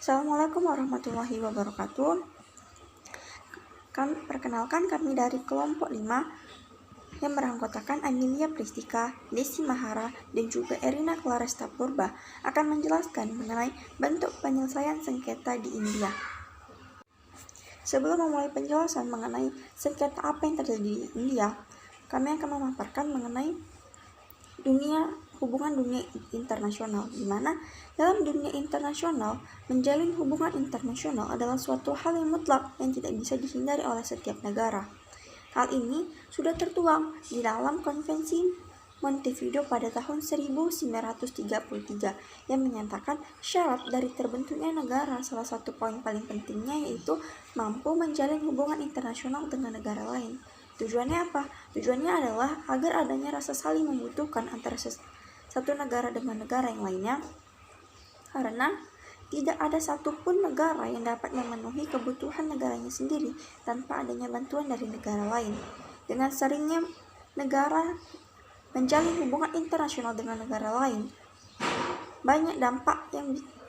Assalamualaikum warahmatullahi wabarakatuh. Perkenalkan kami dari kelompok 5 yang beranggotakan Amelia Pristika, Desi Mahara, dan juga Erina Claresta Purba akan menjelaskan mengenai bentuk penyelesaian sengketa di India. Sebelum memulai penjelasan mengenai sengketa apa yang terjadi di India, kami akan memaparkan mengenai hubungan dunia internasional, di mana dalam dunia internasional, menjalin hubungan internasional adalah suatu hal yang mutlak yang tidak bisa dihindari oleh setiap negara. Hal ini sudah tertuang di dalam Konvensi Montevideo pada tahun 1933 yang menyatakan syarat dari terbentuknya negara, salah satu poin paling pentingnya yaitu mampu menjalin hubungan internasional dengan negara lain. Tujuannya apa? Tujuannya adalah agar adanya rasa saling membutuhkan antara satu negara dengan negara yang lainnya, karena tidak ada satupun negara yang dapat memenuhi kebutuhan negaranya sendiri tanpa adanya bantuan dari negara lain. Dengan seringnya negara menjalin hubungan internasional dengan negara lain, banyak dampak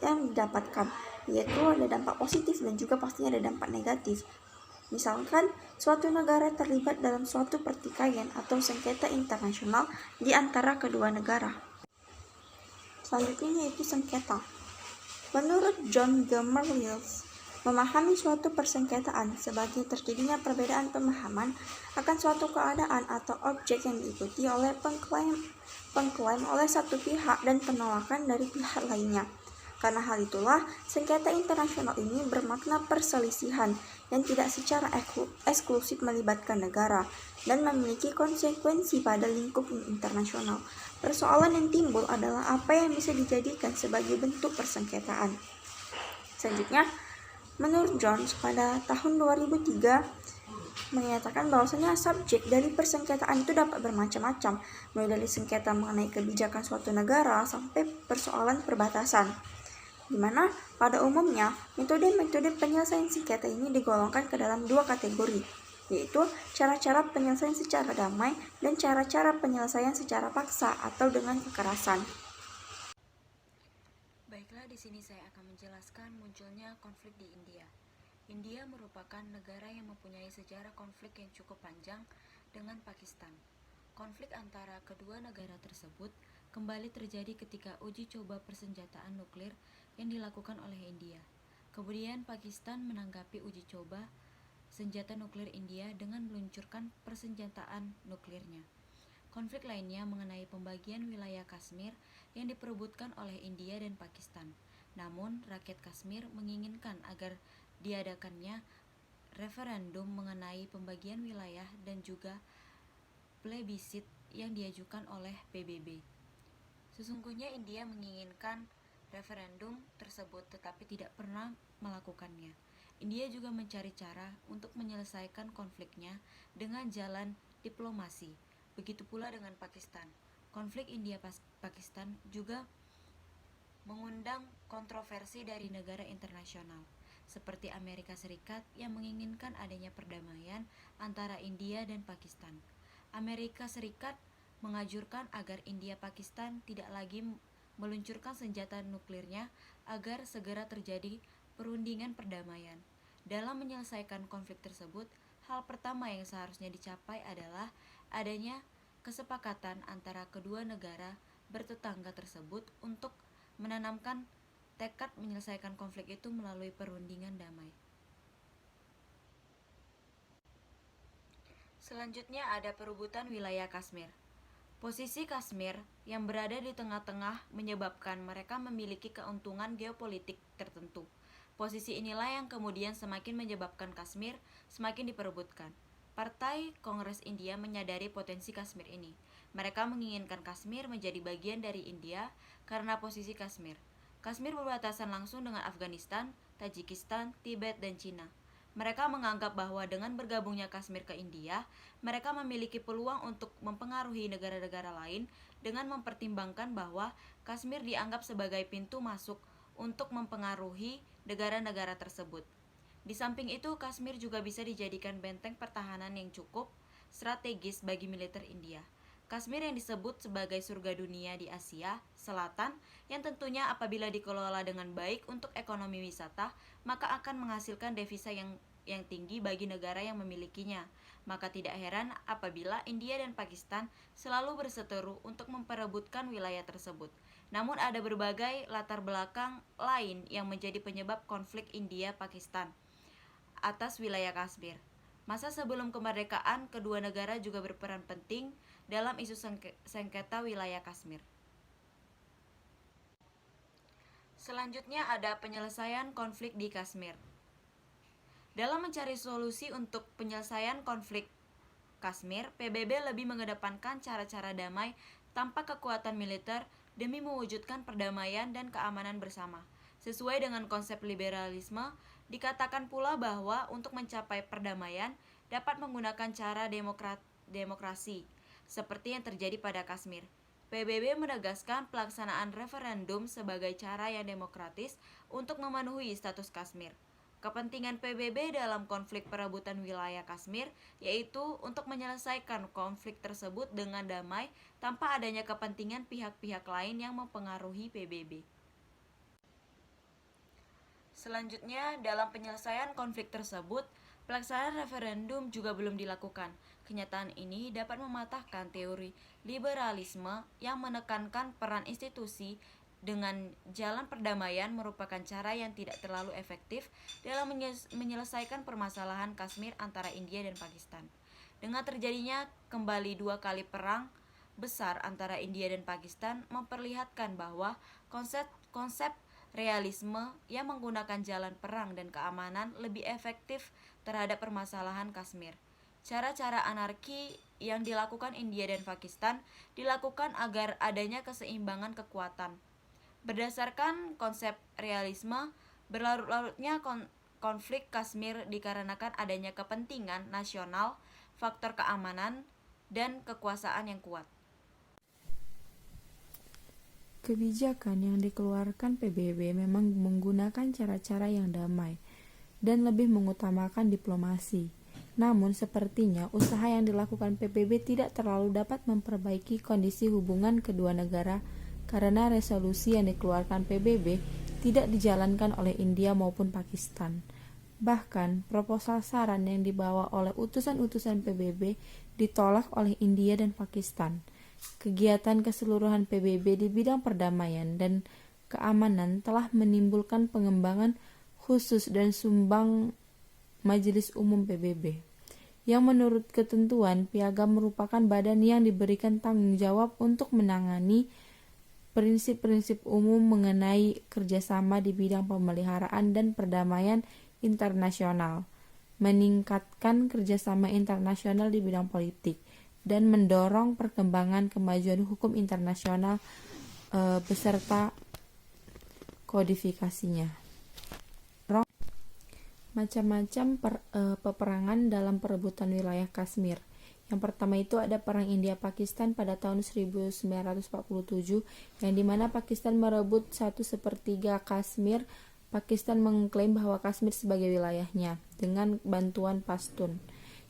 yang didapatkan, yaitu ada dampak positif dan juga pastinya ada dampak negatif. Misalkan, suatu negara terlibat dalam suatu pertikaian atau sengketa internasional di antara kedua negara. Selanjutnya yaitu sengketa. Menurut John Gamaliels, memahami suatu persengketaan sebagai terjadinya perbedaan pemahaman akan suatu keadaan atau objek yang diikuti oleh pengklaim oleh satu pihak dan penolakan dari pihak lainnya. Karena hal itulah, sengketa internasional ini bermakna perselisihan yang tidak secara eksklusif melibatkan negara dan memiliki konsekuensi pada lingkup internasional. Persoalan yang timbul adalah apa yang bisa dijadikan sebagai bentuk persengketaan. Selanjutnya, menurut Jones pada tahun 2003 menyatakan bahwasanya subjek dari persengketaan itu dapat bermacam-macam, mulai dari sengketa mengenai kebijakan suatu negara sampai persoalan perbatasan, di mana pada umumnya metode-metode penyelesaian sengketa ini digolongkan ke dalam dua kategori, yaitu cara-cara penyelesaian secara damai dan cara-cara penyelesaian secara paksa atau dengan kekerasan. Baiklah, di sini saya akan menjelaskan munculnya konflik di India. India merupakan negara yang mempunyai sejarah konflik yang cukup panjang dengan Pakistan. Konflik antara kedua negara tersebut kembali terjadi ketika uji coba persenjataan nuklir yang dilakukan oleh India. Kemudian Pakistan menanggapi uji coba senjata nuklir India dengan meluncurkan persenjataan nuklirnya. Konflik lainnya mengenai pembagian wilayah Kashmir yang diperebutkan oleh India dan Pakistan. Namun, rakyat Kashmir menginginkan agar diadakannya referendum mengenai pembagian wilayah dan juga plebisit yang diajukan oleh PBB. Sesungguhnya India menginginkan referendum tersebut tetapi tidak pernah melakukannya. India juga mencari cara untuk menyelesaikan konfliknya dengan jalan diplomasi. Begitu pula dengan Pakistan. Konflik India-Pakistan juga mengundang kontroversi dari negara internasional, seperti Amerika Serikat yang menginginkan adanya perdamaian antara India dan Pakistan. Amerika Serikat mengajurkan agar India-Pakistan tidak lagi meluncurkan senjata nuklirnya agar segera terjadi perundingan perdamaian. Dalam menyelesaikan konflik tersebut, hal pertama yang seharusnya dicapai adalah adanya kesepakatan antara kedua negara bertetangga tersebut untuk menanamkan tekad menyelesaikan konflik itu melalui perundingan damai. Selanjutnya ada perebutan wilayah Kashmir. Posisi Kashmir yang berada di tengah-tengah menyebabkan mereka memiliki keuntungan geopolitik tertentu. Posisi inilah yang kemudian semakin menyebabkan Kashmir semakin diperebutkan. Partai Kongres India menyadari potensi Kashmir ini. Mereka menginginkan Kashmir menjadi bagian dari India karena posisi Kashmir. Kashmir berbatasan langsung dengan Afghanistan, Tajikistan, Tibet, dan Cina. Mereka menganggap bahwa dengan bergabungnya Kashmir ke India, mereka memiliki peluang untuk mempengaruhi negara-negara lain dengan mempertimbangkan bahwa Kashmir dianggap sebagai pintu masuk untuk mempengaruhi negara-negara tersebut. Di samping itu, Kashmir juga bisa dijadikan benteng pertahanan yang cukup strategis bagi militer India. Kashmir yang disebut sebagai surga dunia di Asia Selatan, yang tentunya apabila dikelola dengan baik untuk ekonomi wisata, maka akan menghasilkan devisa yang tinggi bagi negara yang memilikinya. Maka tidak heran apabila India dan Pakistan selalu berseteru untuk memperebutkan wilayah tersebut. Namun ada berbagai latar belakang lain yang menjadi penyebab konflik India-Pakistan atas wilayah Kashmir. Masa sebelum kemerdekaan, kedua negara juga berperan penting dalam isu sengketa wilayah Kashmir. Selanjutnya ada penyelesaian konflik di Kashmir. Dalam mencari solusi untuk penyelesaian konflik Kashmir, PBB lebih mengedepankan cara-cara damai tanpa kekuatan militer demi mewujudkan perdamaian dan keamanan bersama. Sesuai dengan konsep liberalisme, dikatakan pula bahwa untuk mencapai perdamaian dapat menggunakan cara demokrasi, seperti yang terjadi pada Kashmir. PBB menegaskan pelaksanaan referendum sebagai cara yang demokratis untuk memenuhi status Kashmir. Kepentingan PBB dalam konflik perebutan wilayah Kashmir yaitu untuk menyelesaikan konflik tersebut dengan damai tanpa adanya kepentingan pihak-pihak lain yang mempengaruhi PBB. Selanjutnya, dalam penyelesaian konflik tersebut, pelaksanaan referendum juga belum dilakukan. Kenyataan ini dapat mematahkan teori liberalisme yang menekankan peran institusi dengan jalan perdamaian merupakan cara yang tidak terlalu efektif dalam menyelesaikan permasalahan Kashmir antara India dan Pakistan. Dengan terjadinya kembali 2 kali perang besar antara India dan Pakistan memperlihatkan bahwa konsep realisme yang menggunakan jalan perang dan keamanan lebih efektif terhadap permasalahan Kashmir. Cara-cara anarki yang dilakukan India dan Pakistan dilakukan agar adanya keseimbangan kekuatan. Berdasarkan konsep realisme, berlarut-larutnya konflik Kashmir dikarenakan adanya kepentingan nasional, faktor keamanan, dan kekuasaan yang kuat. Kebijakan yang dikeluarkan PBB memang menggunakan cara-cara yang damai dan lebih mengutamakan diplomasi. Namun sepertinya usaha yang dilakukan PBB tidak terlalu dapat memperbaiki kondisi hubungan kedua negara karena resolusi yang dikeluarkan PBB tidak dijalankan oleh India maupun Pakistan. Bahkan, proposal saran yang dibawa oleh utusan-utusan PBB ditolak oleh India dan Pakistan. Kegiatan keseluruhan PBB di bidang perdamaian dan keamanan telah menimbulkan pengembangan khusus dan sumbang Majelis Umum PBB, yang menurut ketentuan Piagam merupakan badan yang diberikan tanggung jawab untuk menangani prinsip-prinsip umum mengenai kerjasama di bidang pemeliharaan dan perdamaian internasional, meningkatkan kerjasama internasional di bidang politik, dan mendorong perkembangan kemajuan hukum internasional beserta kodifikasinya. Macam-macam peperangan dalam perebutan wilayah Kashmir. Yang pertama itu ada perang India-Pakistan pada tahun 1947 yang dimana Pakistan merebut 1/3 Kashmir. Pakistan mengklaim bahwa Kashmir sebagai wilayahnya dengan bantuan Pashtun.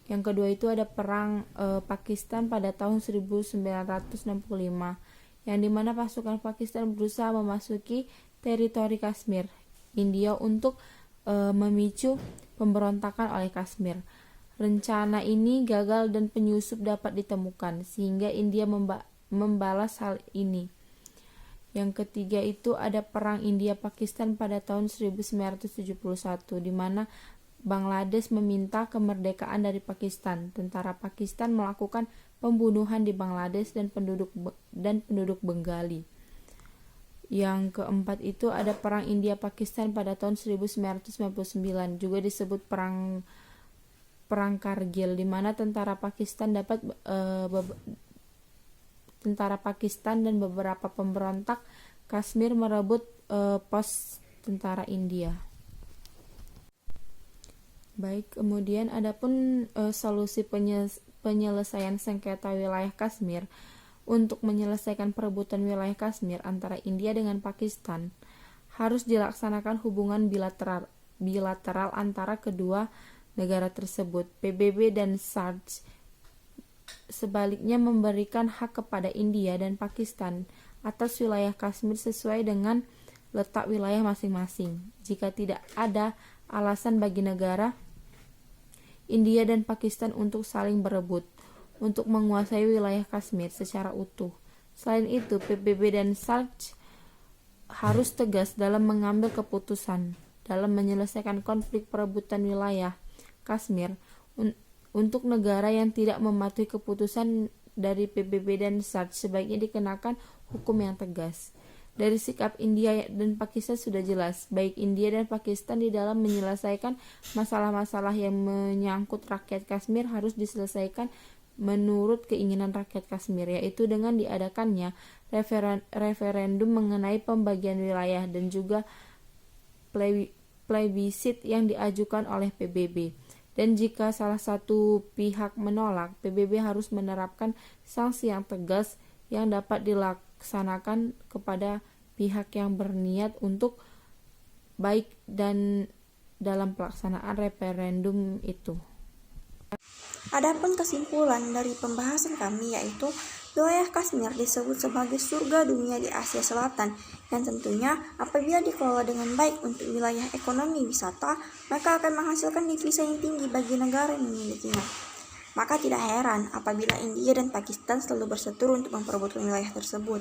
Yang kedua itu ada perang Pakistan pada tahun 1965 yang dimana pasukan Pakistan berusaha memasuki teritori Kashmir India untuk memicu pemberontakan oleh Kashmir. Rencana ini gagal dan penyusup dapat ditemukan sehingga India membalas hal ini. Yang ketiga itu ada perang India-Pakistan pada tahun 1971 di mana Bangladesh meminta kemerdekaan dari Pakistan. Tentara Pakistan melakukan pembunuhan di Bangladesh dan penduduk Bengali. Yang keempat itu ada perang India-Pakistan pada tahun 1999 juga disebut perang Kargil di mana tentara Pakistan dan beberapa pemberontak Kashmir merebut pos tentara India. Baik, kemudian adapun solusi penyelesaian sengketa wilayah Kashmir. Untuk menyelesaikan perebutan wilayah Kashmir antara India dengan Pakistan harus dilaksanakan hubungan bilateral antara kedua negara tersebut. PBB dan SARC sebaliknya memberikan hak kepada India dan Pakistan atas wilayah Kashmir sesuai dengan letak wilayah masing-masing. Jika tidak ada alasan bagi negara India dan Pakistan untuk saling berebut untuk menguasai wilayah Kashmir secara utuh. Selain itu, PBB dan SALT harus tegas dalam mengambil keputusan dalam menyelesaikan konflik perebutan wilayah Kashmir. Untuk negara yang tidak mematuhi keputusan dari PBB dan SALT sebaiknya dikenakan hukum yang tegas. Dari sikap India dan Pakistan sudah jelas, baik India dan Pakistan di dalam menyelesaikan masalah-masalah yang menyangkut rakyat Kashmir harus diselesaikan menurut keinginan rakyat Kashmir, yaitu dengan diadakannya referendum mengenai pembagian wilayah dan juga plebiscit yang diajukan oleh PBB. Dan jika salah satu pihak menolak, PBB harus menerapkan sanksi yang tegas yang dapat dilaksanakan kepada pihak yang berniat untuk baik dan dalam pelaksanaan referendum itu. Adapun kesimpulan dari pembahasan kami yaitu wilayah Kashmir disebut sebagai surga dunia di Asia Selatan yang tentunya apabila dikelola dengan baik untuk wilayah ekonomi wisata maka akan menghasilkan devisa yang tinggi bagi negara yang memilikinya. Maka tidak heran apabila India dan Pakistan selalu berseteru untuk memperebutkan wilayah tersebut.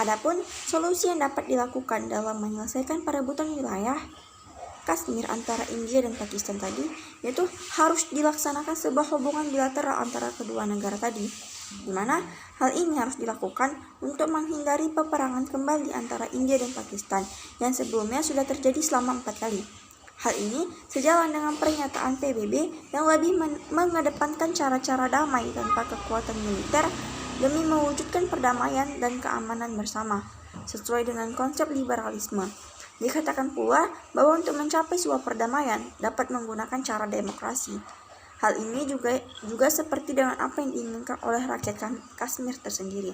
Adapun solusi yang dapat dilakukan dalam menyelesaikan perebutan wilayah Kashmir antara India dan Pakistan tadi, yaitu harus dilaksanakan sebuah hubungan bilateral antara kedua negara tadi, di mana hal ini harus dilakukan untuk menghindari peperangan kembali antara India dan Pakistan yang sebelumnya sudah terjadi selama 4 kali. Hal ini sejalan dengan pernyataan PBB yang lebih mengedepankan cara-cara damai tanpa kekuatan militer demi mewujudkan perdamaian dan keamanan bersama, sesuai dengan konsep liberalisme. Dikatakan pula bahwa untuk mencapai sebuah perdamaian dapat menggunakan cara demokrasi. Hal ini juga seperti dengan apa yang diinginkan oleh rakyat Kashmir tersendiri.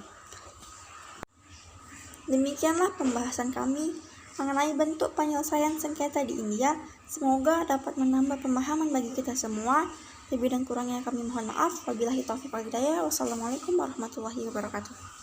Demikianlah pembahasan kami mengenai bentuk penyelesaian sengketa di India. Semoga dapat menambah pemahaman bagi kita semua. Lebih dan kurangnya kami mohon maaf. Wabillahi taufiq wal hidayah. Wassalamualaikum warahmatullahi wabarakatuh.